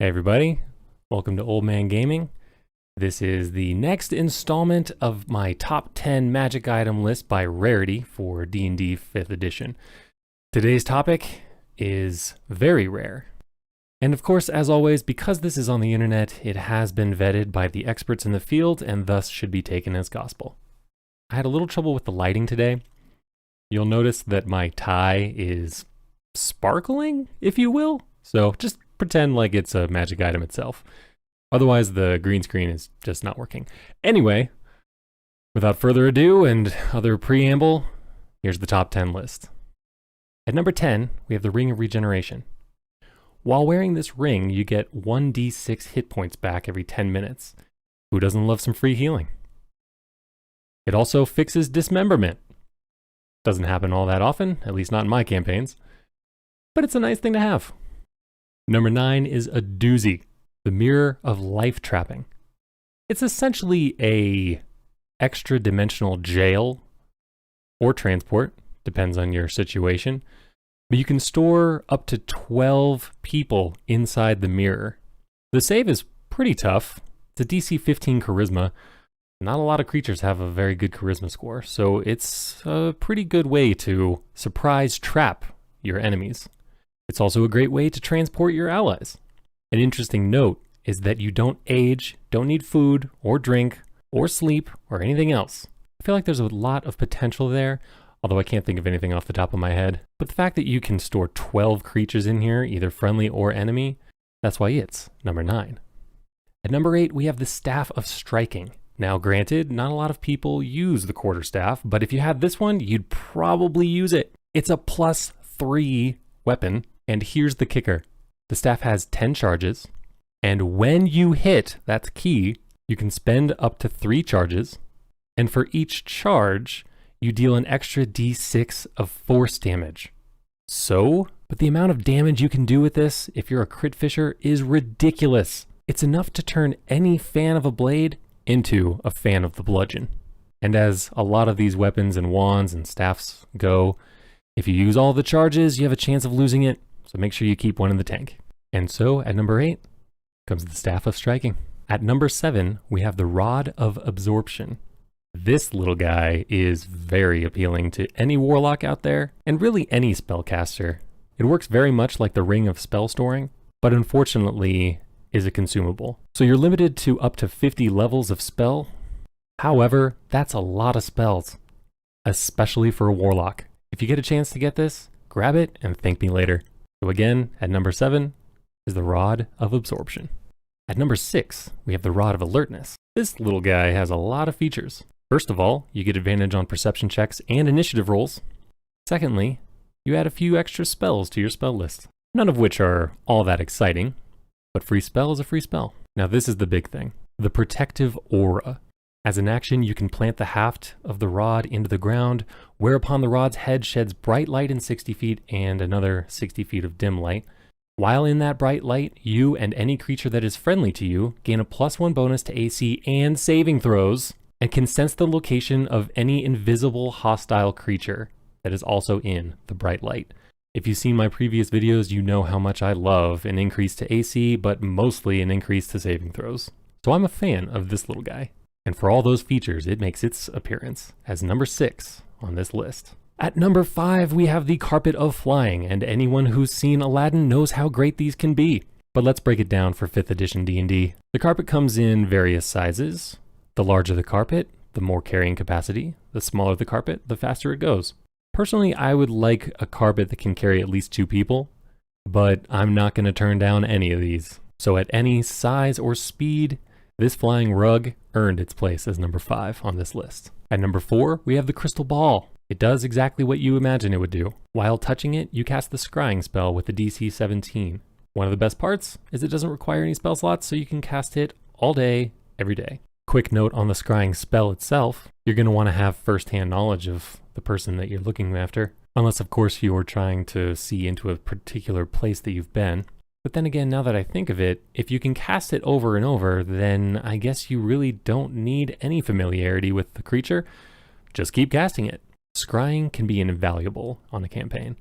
Hey everybody, welcome to Old Man Gaming. This is the next installment of my top 10 magic item list by rarity for D&D 5th edition. Today's topic is very rare. And of course, as always, because this is on the internet, it has been vetted by the experts in the field and thus should be taken as gospel. I had a little trouble with the lighting today. You'll notice that my tie is sparkling, if you will. So just pretend like it's a magic item itself. Otherwise, the green screen is just not working. Anyway, without further ado and other preamble, here's the top 10 list. At number 10, we have the Ring of Regeneration. While wearing this ring, you get 1d6 hit points back every 10 minutes. Who doesn't love some free healing? It also fixes dismemberment. Doesn't happen all that often, at least not in my campaigns, but it's a nice thing to have. Number 9 is a doozy, the Mirror of Life Trapping. It's essentially a extra dimensional jail or transport, depends on your situation, but you can store up to 12 people inside the mirror. The save is pretty tough. It's a DC 15 charisma. Not a lot of creatures have a very good charisma score, so it's a pretty good way to surprise trap your enemies. It's also a great way to transport your allies. An interesting note is that you don't age, don't need food or drink or sleep or anything else. I feel like there's a lot of potential there, although I can't think of anything off the top of my head. But the fact that you can store 12 creatures in here, either friendly or enemy, that's why it's number 9. At number 8, we have the Staff of Striking. Now granted, not a lot of people use the quarterstaff, but if you had this one, you'd probably use it. It's a +3 weapon. And here's the kicker. The staff has 10 charges, and when you hit, that's key, you can spend up to 3 charges, and for each charge, you deal an extra d6 of force damage. But the amount of damage you can do with this, if you're a crit fisher, is ridiculous. It's enough to turn any fan of a blade into a fan of the bludgeon. And as a lot of these weapons and wands and staffs go, if you use all the charges, you have a chance of losing it. So make sure you keep one in the tank. And so at number 8 comes the Staff of Striking. At number 7, we have the Rod of Absorption. This little guy is very appealing to any warlock out there, and really any spellcaster. It works very much like the Ring of Spell Storing, but unfortunately is a consumable. So you're limited to up to 50 levels of spell. However, that's a lot of spells, especially for a warlock. If you get a chance to get this, grab it and thank me later. So again, at number 7 is the Rod of Absorption. At number 6, we have the Rod of Alertness. This little guy has a lot of features. First of all, you get advantage on perception checks and initiative rolls. Secondly, you add a few extra spells to your spell list, none of which are all that exciting, but free spell is a free spell. Now this is the big thing, the Protective Aura. As an action, you can plant the haft of the rod into the ground, whereupon the rod's head sheds bright light in 60 feet and another 60 feet of dim light. While in that bright light, you and any creature that is friendly to you gain a +1 bonus to AC and saving throws, and can sense the location of any invisible hostile creature that is also in the bright light. If you've seen my previous videos, you know how much I love an increase to AC, but mostly an increase to saving throws. So I'm a fan of this little guy. And for all those features, it makes its appearance as number 6 on this list. At number 5, we have the Carpet of Flying, and anyone who's seen Aladdin knows how great these can be. But let's break it down for 5th edition D&D. The carpet comes in various sizes. The larger the carpet, the more carrying capacity. The smaller the carpet, the faster it goes. Personally, I would like a carpet that can carry at least 2 people, but I'm not going to turn down any of these. So at any size or speed, this flying rug earned its place as number 5 on this list. At number 4, we have the Crystal Ball. It does exactly what you imagine it would do. While touching it, you cast the Scrying spell with the DC 17. One of the best parts is it doesn't require any spell slots, so you can cast it all day, every day. Quick note on the Scrying spell itself, you're going to want to have first-hand knowledge of the person that you're looking after, unless of course you're trying to see into a particular place that you've been. But then again, now that I think of it, if you can cast it over and over, then I guess you really don't need any familiarity with the creature. Just keep casting it. Scrying can be invaluable on a campaign.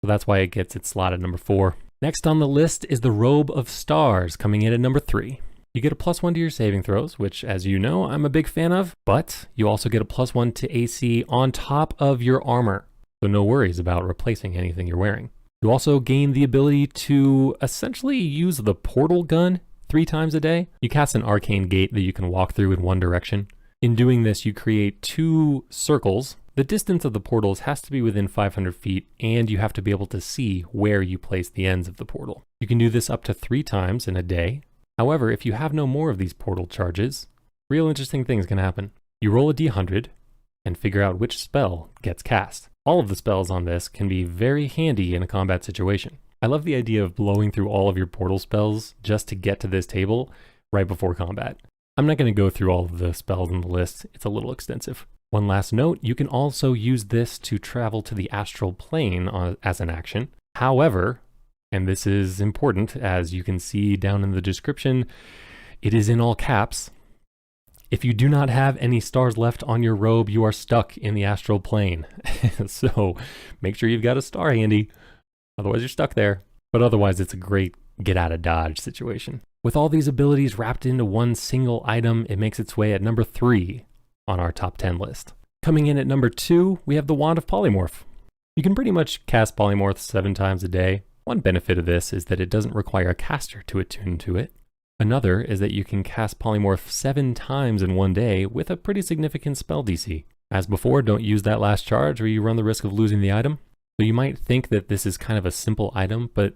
So that's why it gets its slot at number 4. Next on the list is the Robe of Stars, coming in at number 3. You get a +1 to your saving throws, which, as you know, I'm a big fan of, but you also get a +1 to AC on top of your armor, so no worries about replacing anything you're wearing. You also gain the ability to essentially use the portal gun 3 times a day. You cast an arcane gate that you can walk through in one direction. In doing this, you create 2 circles. The distance of the portals has to be within 500 feet, and you have to be able to see where you place the ends of the portal. You can do this up to 3 times in a day. However, if you have no more of these portal charges, real interesting things can happen. You roll a d100 and figure out which spell gets cast. All of the spells on this can be very handy in a combat situation. I love the idea of blowing through all of your portal spells just to get to this table right before combat. I'm not going to go through all of the spells in the list, it's a little extensive. One last note, you can also use this to travel to the astral plane as an action. However, and this is important, as you can see down in the description, it is in all caps. If you do not have any stars left on your robe, you are stuck in the astral plane. So make sure you've got a star handy, otherwise you're stuck there. But otherwise it's a great get out of dodge situation. With all these abilities wrapped into one single item, it makes its way at number 3 on our top 10 list. Coming in at number 2, we have the Wand of Polymorph. You can pretty much cast Polymorph 7 times a day. One benefit of this is that it doesn't require a caster to attune to it. Another is that you can cast Polymorph 7 times in one day with a pretty significant spell DC. As before, don't use that last charge or you run the risk of losing the item. So you might think that this is kind of a simple item, but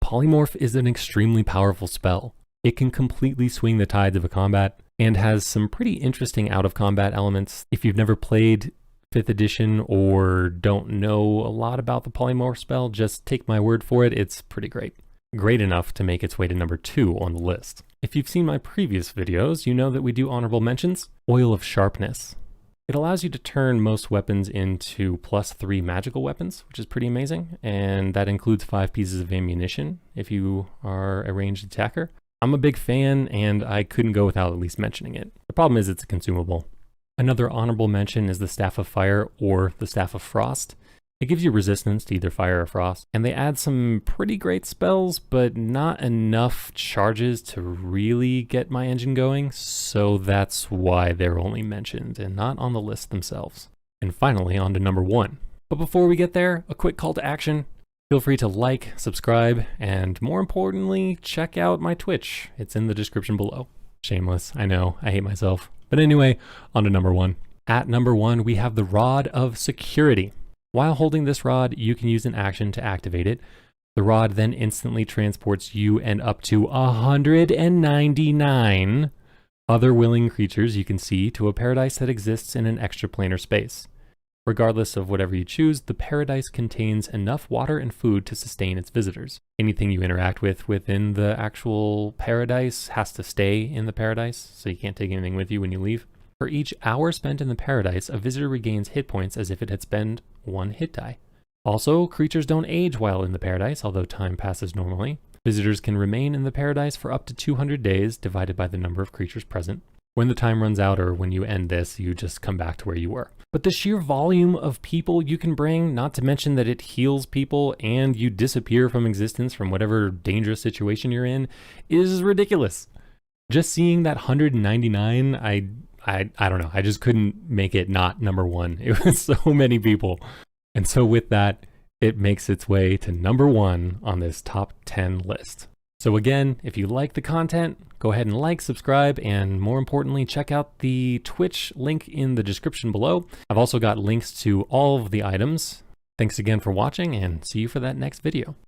Polymorph is an extremely powerful spell. It can completely swing the tides of a combat and has some pretty interesting out-of-combat elements. If you've never played 5th edition or don't know a lot about the Polymorph spell, just take my word for it, it's pretty great. Great enough to make its way to number 2 on the list. If you've seen my previous videos, you know that we do honorable mentions. Oil of Sharpness. It allows you to turn most weapons into +3 magical weapons, which is pretty amazing, and that includes 5 pieces of ammunition if you are a ranged attacker. I'm a big fan, and I couldn't go without at least mentioning it. The problem is it's a consumable. Another honorable mention is the Staff of Fire or the Staff of Frost. It gives you resistance to either fire or frost, and they add some pretty great spells, but not enough charges to really get my engine going, so that's why they're only mentioned and not on the list themselves. And finally, on to number 1. But before we get there, a quick call to action. Feel free to like, subscribe, and more importantly, check out my Twitch. It's in the description below. Shameless, I know, I hate myself. But anyway, on to number 1. At number 1, we have the Rod of Security. While holding this rod, you can use an action to activate it. The rod then instantly transports you and up to 199 other willing creatures you can see to a paradise that exists in an extraplanar space. Regardless of whatever you choose, the paradise contains enough water and food to sustain its visitors. Anything you interact with within the actual paradise has to stay in the paradise, so you can't take anything with you when you leave. For each hour spent in the paradise, a visitor regains hit points as if it had spent 1 hit die. Also, creatures don't age while in the paradise, although time passes normally. Visitors can remain in the paradise for up to 200 days, divided by the number of creatures present. When the time runs out or when you end this, you just come back to where you were. But the sheer volume of people you can bring, not to mention that it heals people and you disappear from existence from whatever dangerous situation you're in, is ridiculous. Just seeing that 199, I don't know, I just couldn't make it not number 1. It was so many people. And so with that, it makes its way to number 1 on this top 10 list. So again, if you like the content, go ahead and like, subscribe, and more importantly, check out the Twitch link in the description below. I've also got links to all of the items. Thanks again for watching, and see you for that next video.